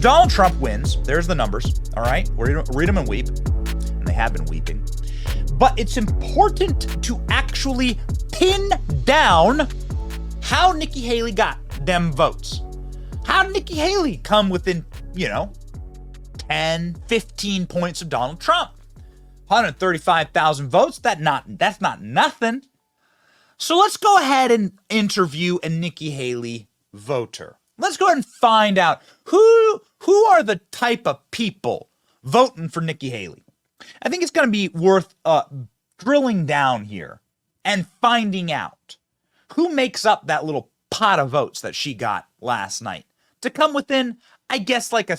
Donald Trump wins. There's the numbers. All right. Read them and weep. And they have been weeping. But it's important to actually pin down how Nikki Haley got them votes. How did Nikki Haley come within, 10, 15 points of Donald Trump? 135,000 votes. That's not nothing. So let's go ahead and interview a Nikki Haley voter. Let's go ahead and find out who are the type of people voting for Nikki Haley. I think it's going to be worth drilling down here and finding out who makes up that little pot of votes that she got last night to come within, I guess, like a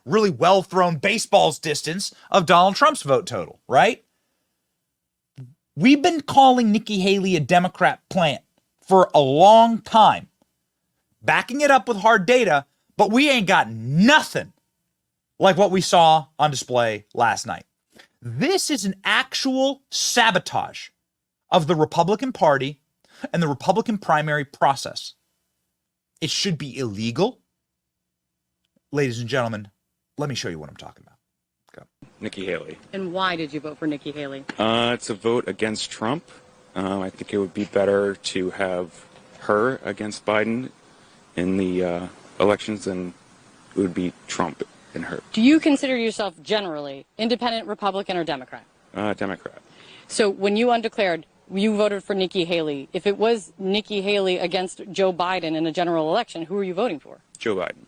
really well-thrown baseball's distance of Donald Trump's vote total, right? We've been calling Nikki Haley a Democrat plant for a long time, backing it up with hard data, but we ain't got nothing like what we saw on display last night. This is an actual sabotage of the Republican Party and the Republican primary process. It should be illegal. Ladies and gentlemen, let me show you what I'm talking about. Go. Nikki Haley. And why did you vote for Nikki Haley? It's a vote against Trump. I think it would be better to have her against Biden in the elections than it would be Trump and her. Do you consider yourself generally independent, Republican, or Democrat? Democrat. So when you undeclared, you voted for Nikki Haley. If it was Nikki Haley against Joe Biden in a general election, who are you voting for? Joe Biden.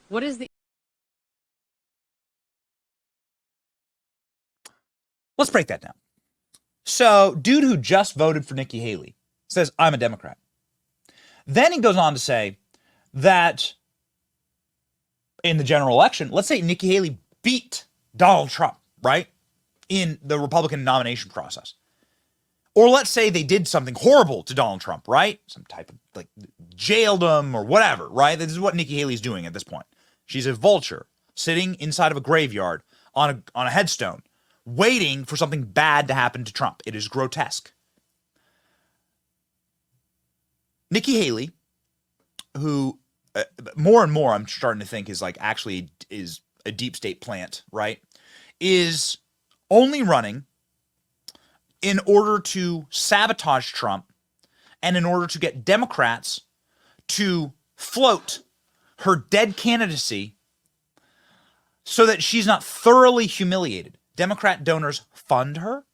What is the... Let's break that down. So, dude who just voted for Nikki Haley says, I'm a Democrat. Then he goes on to say that in the general election, let's say Nikki Haley beat Donald Trump, right? In the Republican nomination process. Or let's say they did something horrible to Donald Trump, right? Some type of, jailed him or whatever, right? This is what Nikki Haley's doing at this point. She's a vulture sitting inside of a graveyard on a headstone, waiting for something bad to happen to Trump. It is grotesque. Nikki Haley, who more and more I'm starting to think is is a deep state plant, right? Is only running in order to sabotage Trump and in order to get Democrats to float her dead candidacy so that she's not thoroughly humiliated. Democrat donors fund her.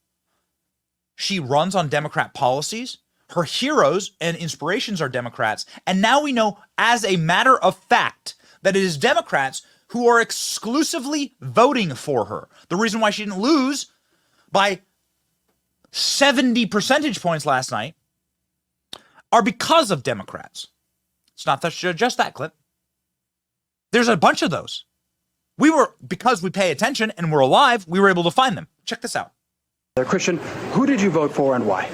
She runs on Democrat policies. Her heroes and inspirations are Democrats. And now we know as a matter of fact that it is Democrats who are exclusively voting for her. The reason why she didn't lose by 70 percentage points last night are because of Democrats. It's not just that clip. There's a bunch of those. Because we pay attention and we're alive, we were able to find them. Check this out. Christian, who did you vote for and why?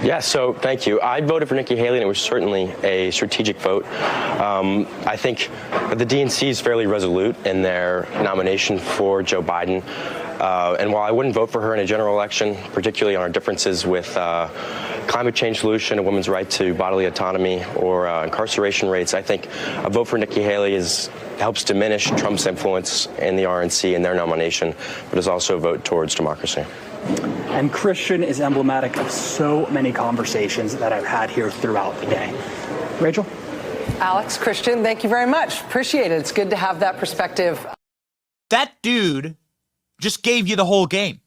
Yeah, so thank you. I voted for Nikki Haley, and it was certainly a strategic vote. I think the DNC is fairly resolute in their nomination for Joe Biden. And while I wouldn't vote for her in a general election, particularly on our differences with climate change solution, a women's right to bodily autonomy, or incarceration rates, I think a vote for Nikki Haley helps diminish Trump's influence in the RNC and their nomination, but is also a vote towards democracy. And Christian is emblematic of so many conversations that I've had here throughout the day. Rachel? Alex, Christian, thank you very much. Appreciate it. It's good to have that perspective. That dude just gave you the whole game.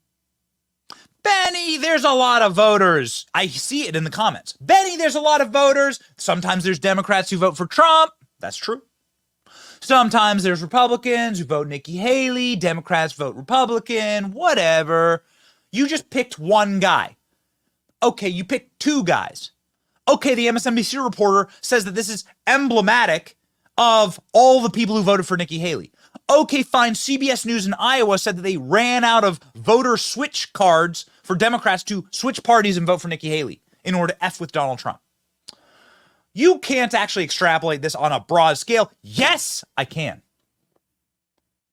Benny, there's a lot of voters. I see it in the comments. Benny, there's a lot of voters. Sometimes there's Democrats who vote for Trump. That's true. Sometimes there's Republicans who vote Nikki Haley. Democrats vote Republican. Whatever. You just picked one guy. Okay, you picked two guys. Okay, the MSNBC reporter says that this is emblematic of all the people who voted for Nikki Haley. Okay, fine. CBS News in Iowa said that they ran out of voter switch cards for Democrats to switch parties and vote for Nikki Haley in order to F with Donald Trump. You can't actually extrapolate this on a broad scale. Yes, I can.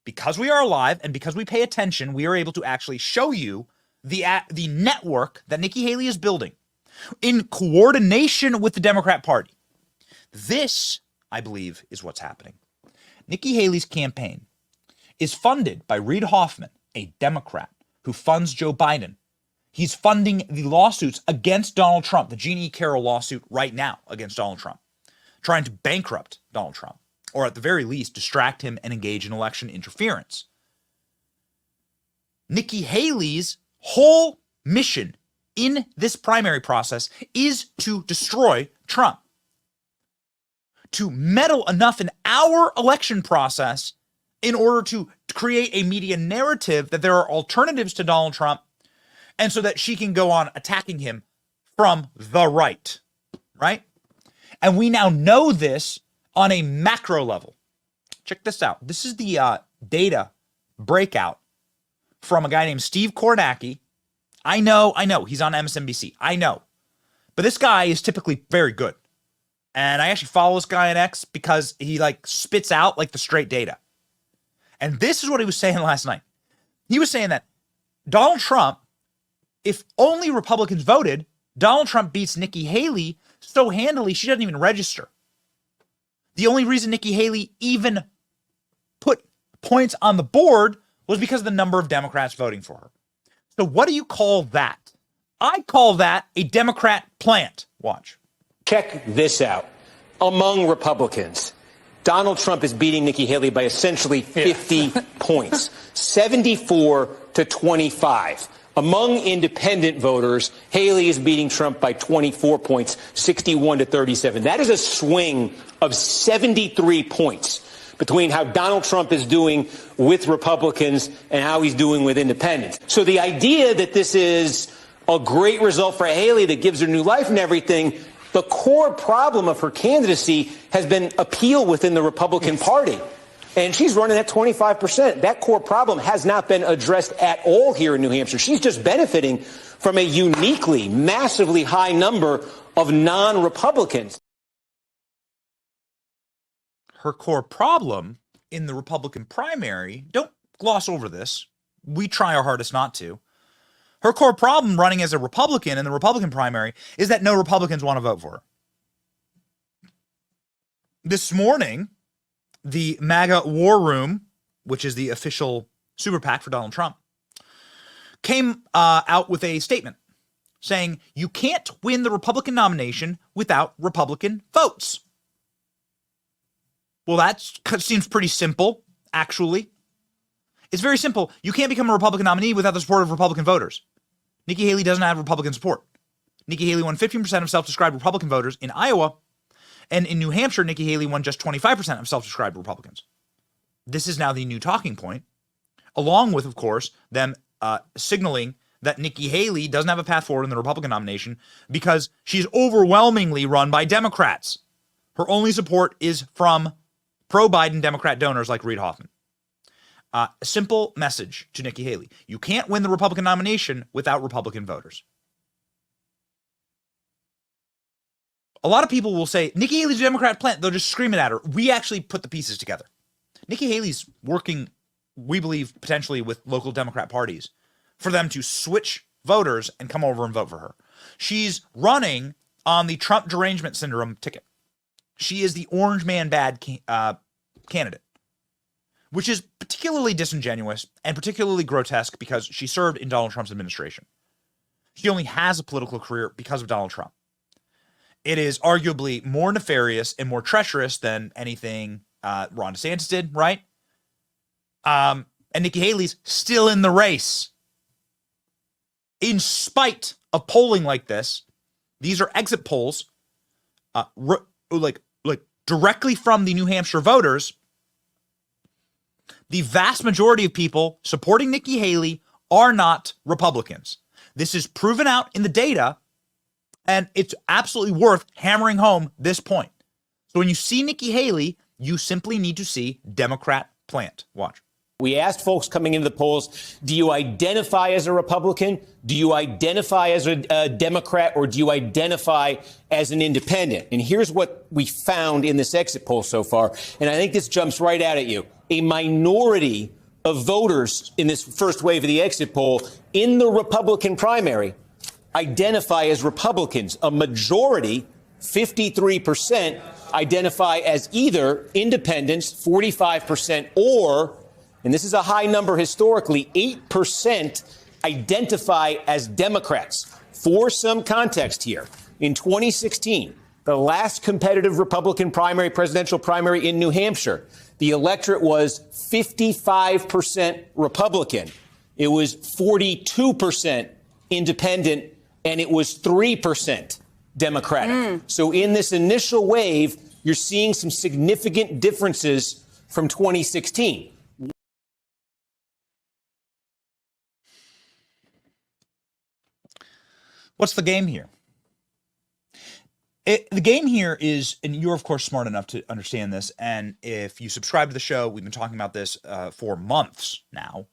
Because we are alive and because we pay attention, we are able to actually show you the network that Nikki Haley is building in coordination with the Democrat Party. This, I believe, is what's happening. Nikki Haley's campaign is funded by Reid Hoffman, a Democrat who funds Joe Biden. He's funding the lawsuits against Donald Trump, the Jean E. Carroll lawsuit right now against Donald Trump, trying to bankrupt Donald Trump, or at the very least, distract him and engage in election interference. Nikki Haley's whole mission in this primary process is to destroy Trump, to meddle enough in our election process in order to create a media narrative that there are alternatives to Donald Trump, and so that she can go on attacking him from the right, right? And we now know this on a macro level. Check this out. This is the data breakout from a guy named Steve Kornacki. I know, he's on MSNBC. I know. But this guy is typically very good. And I actually follow this guy on X because he like spits out like the straight data. And this is what he was saying last night. He was saying that Donald Trump, if only Republicans voted, Donald Trump beats Nikki Haley so handily she doesn't even register. The only reason Nikki Haley even put points on the board was because of the number of Democrats voting for her. So what do you call that? I call that a Democrat plant. Watch. Check this out. Among Republicans, Donald Trump is beating Nikki Haley by essentially 50 points, 74 to 25. Among independent voters, Haley is beating Trump by 24 points, 61 to 37. That is a swing of 73 points between how Donald Trump is doing with Republicans and how he's doing with independents. So the idea that this is a great result for Haley that gives her new life and everything, the core problem of her candidacy has been appeal within the Republican Party. And she's running at 25%. That core problem has not been addressed at all here in New Hampshire. She's just benefiting from a uniquely, massively high number of non-Republicans. Her core problem in the Republican primary, don't gloss over this. We try our hardest not to. Her core problem running as a Republican in the Republican primary is that no Republicans want to vote for her. This morning, the MAGA War Room, which is the official super PAC for Donald Trump, came out with a statement saying you can't win the Republican nomination without Republican votes. Well, that seems pretty simple, actually. It's very simple. You can't become a Republican nominee without the support of Republican voters. Nikki Haley doesn't have Republican support. Nikki Haley won 15% of self-described Republican voters in Iowa, and in New Hampshire, Nikki Haley won just 25% of self-described Republicans. This is now the new talking point, along with, of course, them signaling that Nikki Haley doesn't have a path forward in the Republican nomination because she's overwhelmingly run by Democrats. Her only support is from pro-Biden Democrat donors like Reid Hoffman. A simple message to Nikki Haley. You can't win the Republican nomination without Republican voters. A lot of people will say, Nikki Haley's a Democrat plant. They'll just scream it at her. We actually put the pieces together. Nikki Haley's working, we believe, potentially with local Democrat parties for them to switch voters and come over and vote for her. She's running on the Trump derangement syndrome ticket. She is the orange man bad candidate, which is particularly disingenuous and particularly grotesque because she served in Donald Trump's administration. She only has a political career because of Donald Trump. It is arguably more nefarious and more treacherous than anything Ron DeSantis did, right? And Nikki Haley's still in the race. In spite of polling like this, these are exit polls, like directly from the New Hampshire voters. The vast majority of people supporting Nikki Haley are not Republicans. This is proven out in the data, and it's absolutely worth hammering home this point. So when you see Nikki Haley, you simply need to see Democrat plant. Watch. We asked folks coming into the polls, do you identify as a Republican? Do you identify as a Democrat? Or do you identify as an independent? And here's what we found in this exit poll so far. And I think this jumps right out at you. A minority of voters in this first wave of the exit poll in the Republican primary identify as Republicans. A majority, 53%, identify as either independents, 45%, or, and this is a high number historically, 8% identify as Democrats. For some context here, in 2016, the last competitive Republican presidential primary in New Hampshire, the electorate was 55% Republican. It was 42% independent, and it was 3% Democratic. So in this initial wave, you're seeing some significant differences from 2016. What's the game here? The game here is, and you're of course smart enough to understand this, and if you subscribe to the show, we've been talking about this for months now,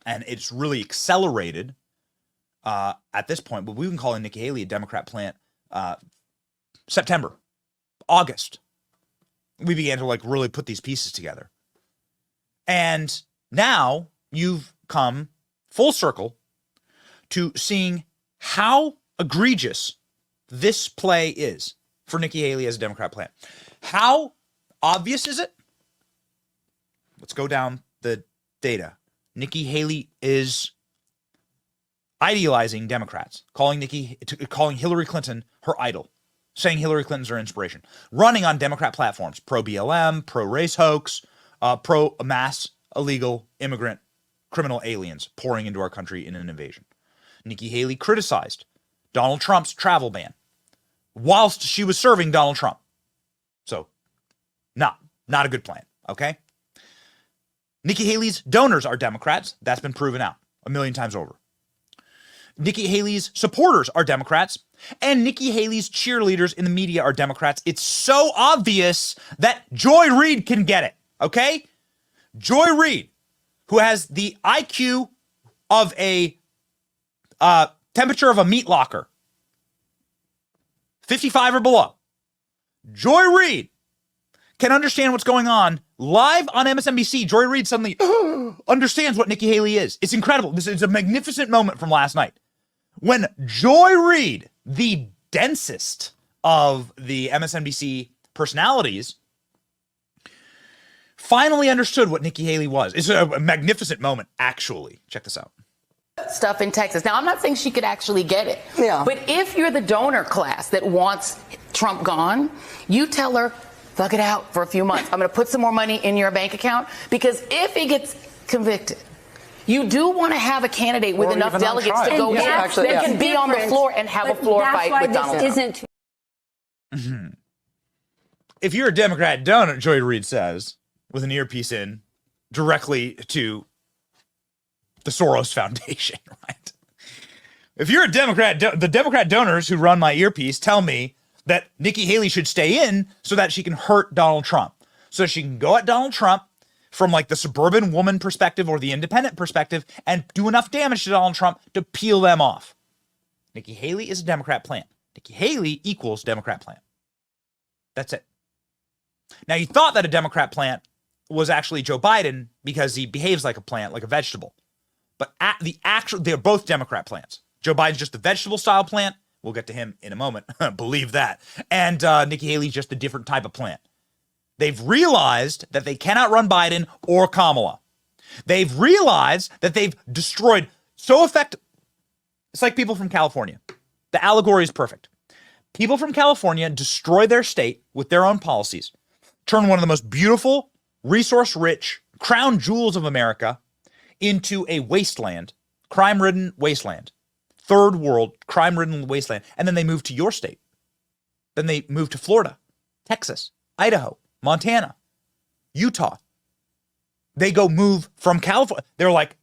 and it's really accelerated at this point, but we've been calling Nikki Haley a Democrat plant September, August. We began to like really put these pieces together. And now you've come full circle to seeing how egregious this play is for Nikki Haley as a Democrat plant. How obvious is it? Let's go down the data. Nikki Haley is idealizing Democrats, calling Hillary Clinton her idol, saying Hillary Clinton's her inspiration, running on Democrat platforms, pro-BLM, pro-race hoax, pro-mass illegal immigrant criminal aliens pouring into our country in an invasion. Nikki Haley criticized Donald Trump's travel ban whilst she was serving Donald Trump. So, not a good plan, okay? Nikki Haley's donors are Democrats. That's been proven out a million times over. Nikki Haley's supporters are Democrats, and Nikki Haley's cheerleaders in the media are Democrats. It's so obvious that Joy Reid can get it, okay? Joy Reid, who has the IQ of a temperature of a meat locker, 55 or below. Joy Reid can understand what's going on live on MSNBC. Joy Reid suddenly understands what Nikki Haley is. It's incredible. This is a magnificent moment from last night. When Joy Reid, the densest of the MSNBC personalities, finally understood what Nikki Haley was. It's a magnificent moment, actually. Check this out. Stuff in Texas. Now, I'm not saying she could actually get it. Yeah. But if you're the donor class that wants Trump gone, you tell her, thug it out for a few months. I'm going to put some more money in your bank account, because if he gets convicted, you do want to have a candidate with enough delegates to go in that can be on the floor and have a floor fight with Donald Trump. If you're a Democrat donor, Joy Reid says, with an earpiece in, directly to the Soros Foundation, right? If you're a Democrat, the Democrat donors who run my earpiece tell me that Nikki Haley should stay in so that she can hurt Donald Trump. So she can go at Donald Trump from like the suburban woman perspective or the independent perspective and do enough damage to Donald Trump to peel them off. Nikki Haley is a Democrat plant. Nikki Haley equals Democrat plant. That's it. Now, you thought that a Democrat plant was actually Joe Biden because he behaves like a plant, like a vegetable. But they're both Democrat plants. Joe Biden's just the vegetable style plant. We'll get to him in a moment. Believe that. And Nikki Haley's just a different type of plant. They've realized that they cannot run Biden or Kamala. They've realized that they've destroyed so effective. It's like people from California. The allegory is perfect. People from California destroy their state with their own policies, turn one of the most beautiful, resource-rich, crown jewels of America into a wasteland, crime-ridden wasteland, third world crime-ridden wasteland, and then they move to your state. Then they move to Florida, Texas, Idaho, Montana, Utah. They go move from California. They're like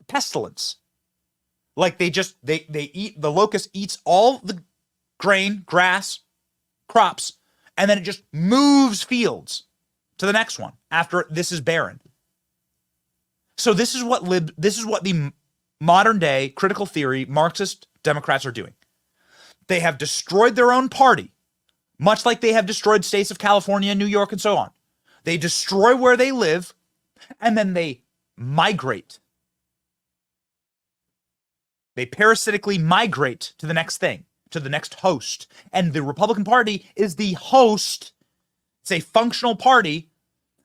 pestilence. Like they eat, the locust eats all the grain, grass, crops, and then it just moves fields to the next one after this is barren. So this is what the modern day critical theory Marxist Democrats are doing. They have destroyed their own party, much like they have destroyed states of California, New York, and so on. They destroy where they live, and then they migrate. They parasitically migrate to the next thing, to the next host. And the Republican Party is the host It's a functional party.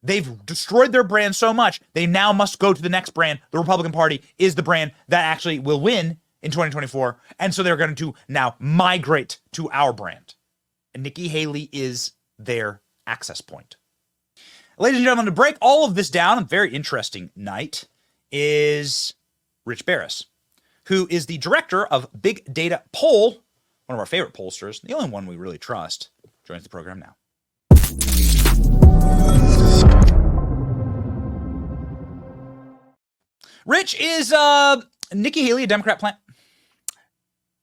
They've destroyed their brand so much, they now must go to the next brand. The Republican Party is the brand that actually will win in 2024. And so they're going to now migrate to our brand. And Nikki Haley is their access point. Ladies and gentlemen, to break all of this down, a very interesting night, is Rich Barris, who is the director of Big Data Poll, one of our favorite pollsters, the only one we really trust, joins the program now. Rich, is Nikki Haley a Democrat plant?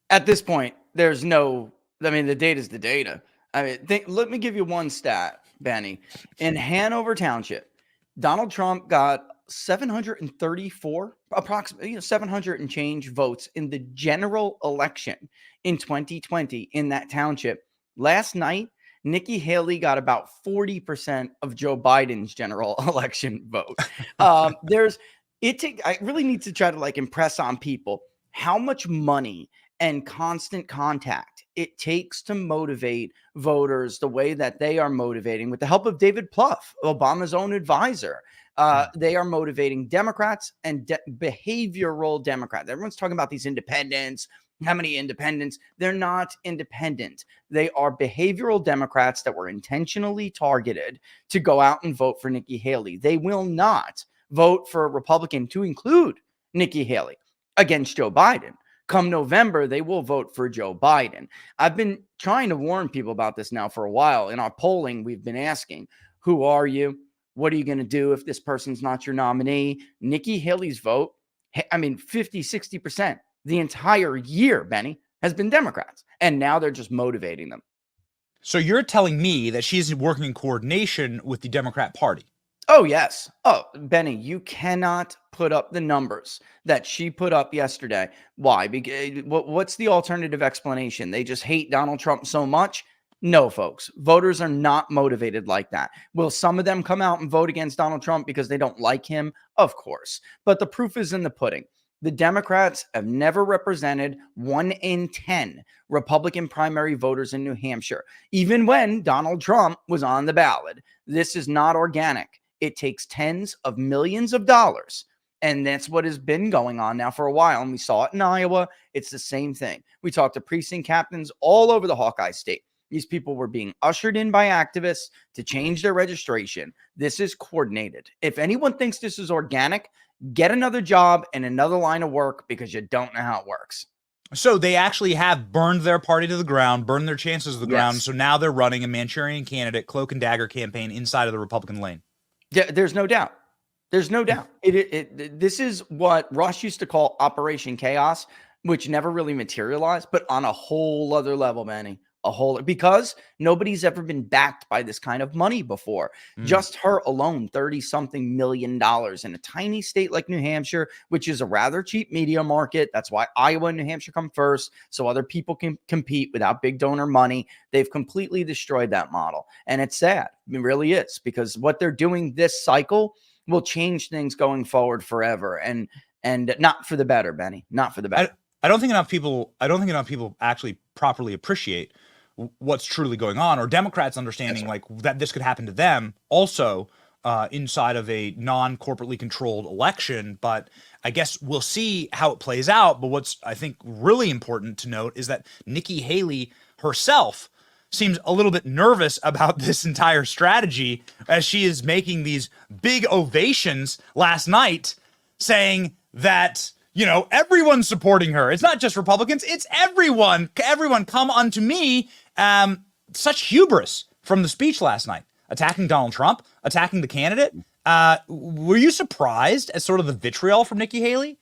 At this point, there's no, the data's the data. Let me give you one stat, Benny. In Hanover Township, Donald Trump got 734, approximately 700 and change votes in the general election in 2020 in that township. Last night, Nikki Haley got about 40% of Joe Biden's general election vote. I really need to try to impress on people how much money and constant contact it takes to motivate voters the way that they are motivating with the help of David Plouffe, Obama's own advisor. They are motivating Democrats and behavioral Democrats. Everyone's talking about these independents. How many independents? They're not independent. They are behavioral Democrats that were intentionally targeted to go out and vote for Nikki Haley. They will not vote for a Republican, to include Nikki Haley, against Joe Biden. Come November, they will vote for Joe Biden. I've been trying to warn people about this now for a while. In our polling, we've been asking, who are you? What are you going to do if this person's not your nominee? Nikki Haley's vote, 50, 60% the entire year, Benny, has been Democrats. And now they're just motivating them. So you're telling me that she's working in coordination with the Democrat Party? Oh, yes. Oh, Benny, you cannot put up the numbers that she put up yesterday. Why? Because, what's the alternative explanation? They just hate Donald Trump so much? No, folks. Voters are not motivated like that. Will some of them come out and vote against Donald Trump because they don't like him? Of course. But the proof is in the pudding. The Democrats have never represented 1 in 10 Republican primary voters in New Hampshire, even when Donald Trump was on the ballot. This is not organic. It takes tens of millions of dollars. And that's what has been going on now for a while. And we saw it in Iowa. It's the same thing. We talked to precinct captains all over the Hawkeye State. These people were being ushered in by activists to change their registration. This is coordinated. If anyone thinks this is organic, get another job and another line of work, because you don't know how it works. So they actually have burned their party to the ground, burned their chances to the ground. So now they're running a Manchurian candidate cloak and dagger campaign inside of the Republican lane. There's no doubt. There's no doubt. This is what Rush used to call Operation Chaos, which never really materialized, but on a whole other level, Manny. Because nobody's ever been backed by this kind of money before. Just her alone, $30-something million in a tiny state like New Hampshire, which is a rather cheap media market. That's why Iowa and New Hampshire come first, so other people can compete without big donor money. They've completely destroyed that model. And it's sad. It really is, because what they're doing this cycle will change things going forward forever. And not for the better, Benny. Not for the better. I don't think enough people actually properly appreciate what's truly going on, or Democrats understanding that this could happen to them also inside of a non-corporately controlled election. But I guess we'll see how it plays out. But what's, I think, really important to note is that Nikki Haley herself seems a little bit nervous about this entire strategy, as she is making these big ovations last night saying that, everyone's supporting her. It's not just Republicans, it's everyone. Everyone come unto me. Such hubris from the speech last night, attacking Donald Trump, attacking the candidate. Were you surprised at sort of the vitriol from Nikki Haley?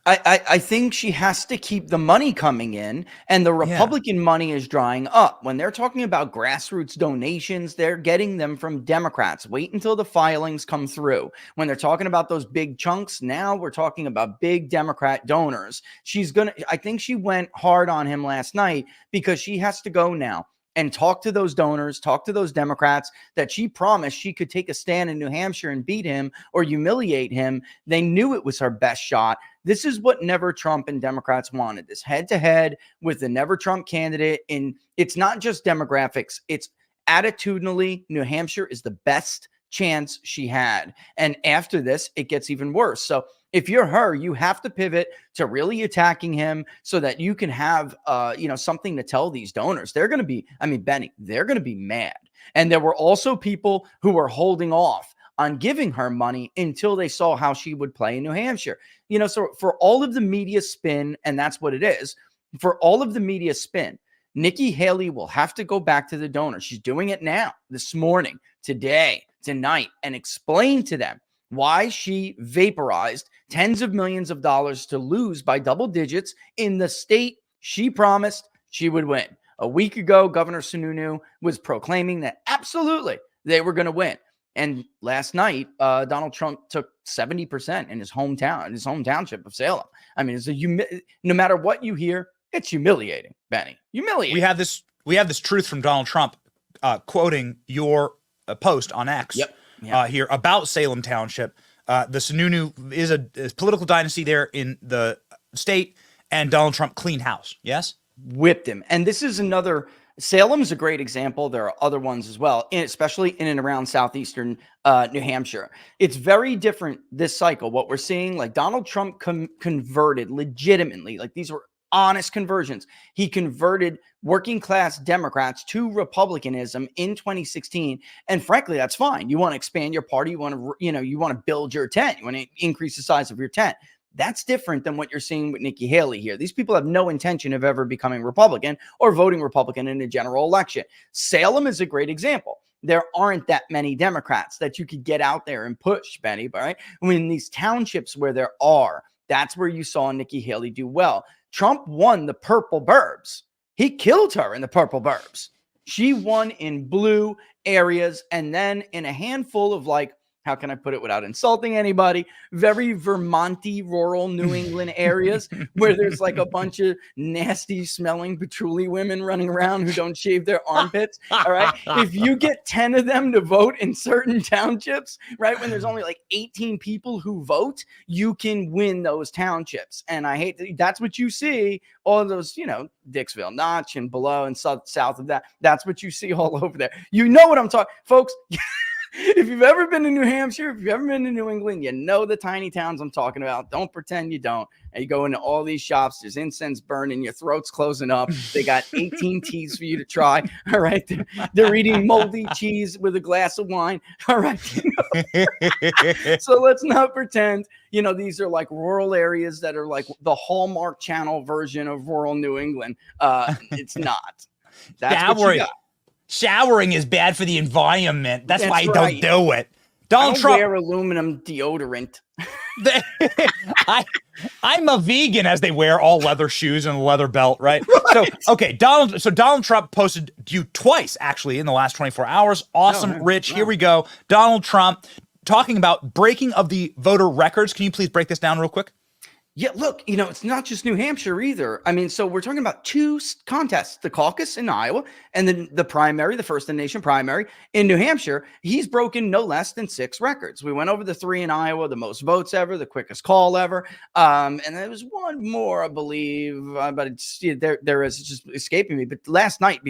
I think she has to keep the money coming in, and the Republican money is drying up. When they're talking about grassroots donations, they're getting them from Democrats. Wait until the filings come through. When they're talking about those big chunks, now we're talking about big Democrat donors. I think she went hard on him last night, because she has to go now and talk to those donors, talk to those Democrats that she promised she could take a stand in New Hampshire and beat him or humiliate him. They knew it was her best shot. This is what Never Trump and Democrats wanted, this head-to-head with the Never Trump candidate. And it's not just demographics, it's Attitudinally, New Hampshire is the best chance she had. And after this, it gets even worse. So if you're her, you have to pivot to really attacking him so that you can have, something to tell these donors. They're going to be, Benny, they're going to be mad. And there were also people who were holding off on giving her money until they saw how she would play in New Hampshire. So for all of the media spin, and that's what it is, for all of the media spin, Nikki Haley will have to go back to the donors. She's doing it now, this morning, today, tonight, and explain to them why she vaporized tens of millions of dollars to lose by double digits in the state she promised she would win. A week ago, Governor Sununu was proclaiming that absolutely they were going to win. And last night, Donald Trump took 70% in his home township of Salem. No matter what you hear, it's humiliating, Benny. Humiliating. We have this truth from Donald Trump, quoting your post on X here about Salem Township. The Sununu is a political dynasty there in the state, and Donald Trump cleaned house. Yes, whipped him. And this is another. Salem's a great example. There are other ones as well, especially in and around southeastern New Hampshire. It's very different this cycle. What we're seeing, like Donald Trump converted legitimately, like these were honest conversions. He converted working class Democrats to Republicanism in 2016. And frankly, that's fine. You want to expand your party. You want to build your tent. You want to increase the size of your tent. That's different than what you're seeing with Nikki Haley here. These people have no intention of ever becoming Republican or voting Republican in a general election. Salem is a great example. There aren't that many Democrats that you could get out there and push, Benny, right? In these townships where there are, that's where you saw Nikki Haley do well. Trump won the purple burbs. He killed her in the purple burbs. She won in blue areas, and then in a handful of, like, how can I put it without insulting anybody, very Vermonty rural New England areas where there's like a bunch of nasty smelling patchouli women running around who don't shave their armpits. All right. If you get 10 of them to vote in certain townships, right, when there's only like 18 people who vote, you can win those townships. And I hate that that's what you see. All of those, Dixville, Notch, and below and south of that. That's what you see all over there. You know what I'm talking, folks. If you've ever been to New Hampshire, if you've ever been to New England, you know the tiny towns I'm talking about. Don't pretend you don't. And you go into all these shops, there's incense burning, your throat's closing up. They got 18 teas for you to try. All right. They're eating moldy cheese with a glass of wine. All right. So let's not pretend, these are like rural areas that are like the Hallmark Channel version of rural New England. It's not. That's what you got. Showering is bad for the environment. That's why I don't do it. Donald Trump wear aluminum deodorant. I'm a vegan, as they wear all leather shoes and a leather belt, right? Donald Trump posted you twice actually in the last 24 hours. Awesome, Rich. Wow. Here we go. Donald Trump talking about breaking of the voter records. Can you please break this down real quick? Yeah, look, it's not just New Hampshire either. So we're talking about two contests, the caucus in Iowa and then the primary, the first in the nation primary in New Hampshire. He's broken no less than 6 records. We went over the 3 in Iowa, the most votes ever, the quickest call ever. And there was one more, I believe, but there is, it's just escaping me. But last night,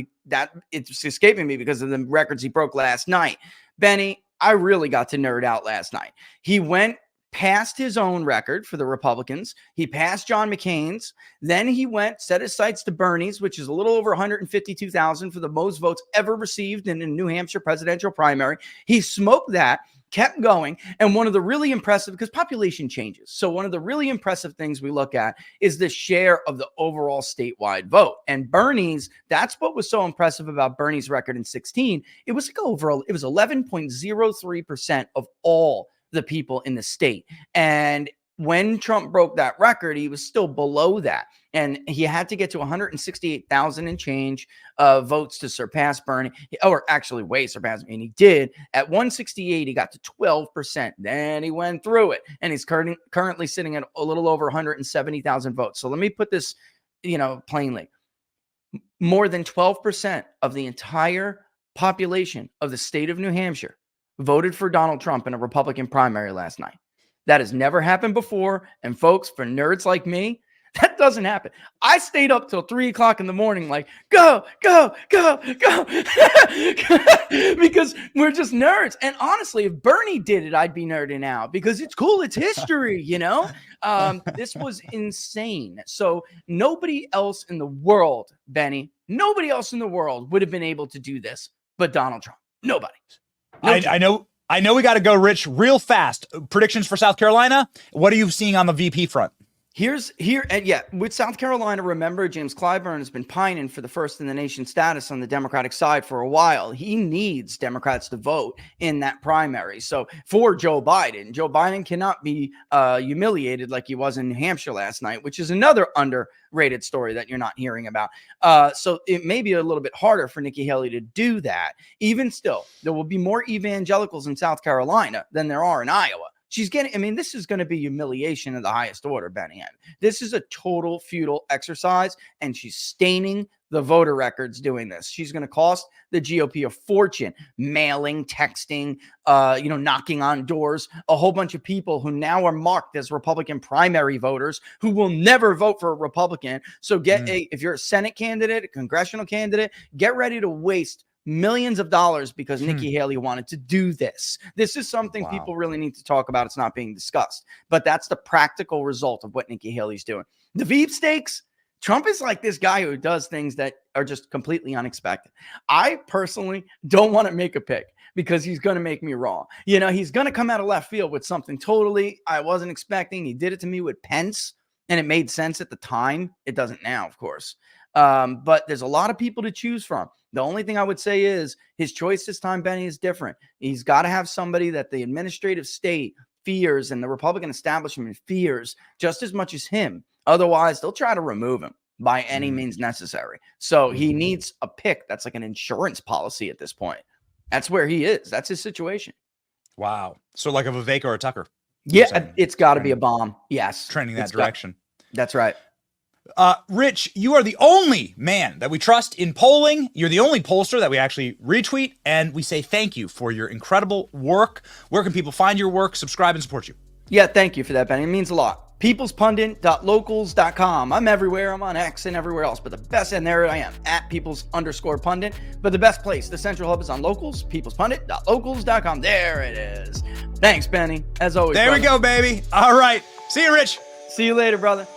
it's escaping me because of the records he broke last night. Benny, I really got to nerd out last night. He went passed his own record for the Republicans. He passed John McCain's. Then he set his sights to Bernie's, which is a little over 152,000 for the most votes ever received in a New Hampshire presidential primary. He smoked that, kept going. And one of the really impressive, because population changes. So one of the really impressive things we look at is the share of the overall statewide vote. And Bernie's, that's what was so impressive about Bernie's record in 16. It was 11.03% of all the people in the state. And when Trump broke that record, he was still below that. And he had to get to 168,000 and change votes to surpass Bernie, or actually way surpass him. And he did. At 168, he got to 12%. Then he went through it. And he's currently sitting at a little over 170,000 votes. So let me put this, plainly. More than 12% of the entire population of the state of New Hampshire voted for Donald Trump in a Republican primary last night. That has never happened before. And folks, for nerds like me, That doesn't happen. I stayed up till 3 o'clock in the morning, like, go, go, go, go. Because we're just nerds. And honestly, if Bernie did it, I'd be nerding out because it's cool. It's history, you know? This was insane. So nobody else in the world, Benny, nobody else in the world would have been able to do this but Donald Trump. Nobody. I know we got to go, Rich, real fast. Predictions for South Carolina. What are you seeing on the VP front? With South Carolina, remember, James Clyburn has been pining for the first in the nation status on the Democratic side for a while. He needs Democrats to vote in that primary. So for Joe Biden cannot be humiliated like he was in New Hampshire last night, which is another underrated story that you're not hearing about. So it may be a little bit harder for Nikki Haley to do that. Even still, there will be more evangelicals in South Carolina than there are in Iowa. This is going to be humiliation of the highest order, Benny. This is a total futile exercise, and she's staining the voter records doing this. She's going to cost the GOP a fortune, mailing, texting, knocking on doors, a whole bunch of people who now are marked as Republican primary voters who will never vote for a Republican. So if you're a Senate candidate, a congressional candidate, get ready to waste millions of dollars because Nikki Haley wanted to do this. This is something people really need to talk about. It's not being discussed, but that's the practical result of what Nikki Haley's doing. The Veep stakes, Trump is like this guy who does things that are just completely unexpected. I personally don't want to make a pick because he's going to make me wrong. He's going to come out of left field with something totally I wasn't expecting. He did it to me with Pence, and it made sense at the time. It doesn't now, of course. But there's a lot of people to choose from. The only thing I would say is his choice this time, Benny, is different. He's got to have somebody that the administrative state fears and the Republican establishment fears just as much as him. Otherwise, they'll try to remove him by any means necessary. So he needs a pick that's like an insurance policy at this point. That's where he is. That's his situation. Wow. So like a Vivek or a Tucker. Yeah, it's got to be a bomb. Yes. Trending that direction. That's right. Rich, you are the only man that we trust in polling. You're the only pollster that we actually retweet, and we say thank you for your incredible work. Where can people find your work, subscribe, and support you? Yeah, thank you for that, Benny. It means a lot. peoplespundit.locals.com. I'm everywhere. I'm on X and everywhere else, but the best, and there I am, at peoples_pundit. But the best place, the central hub, is on Locals, peoplespundit.locals.com. There it is. Thanks, Benny. As always, there we go, baby. All right. See you, Rich. See you later, brother.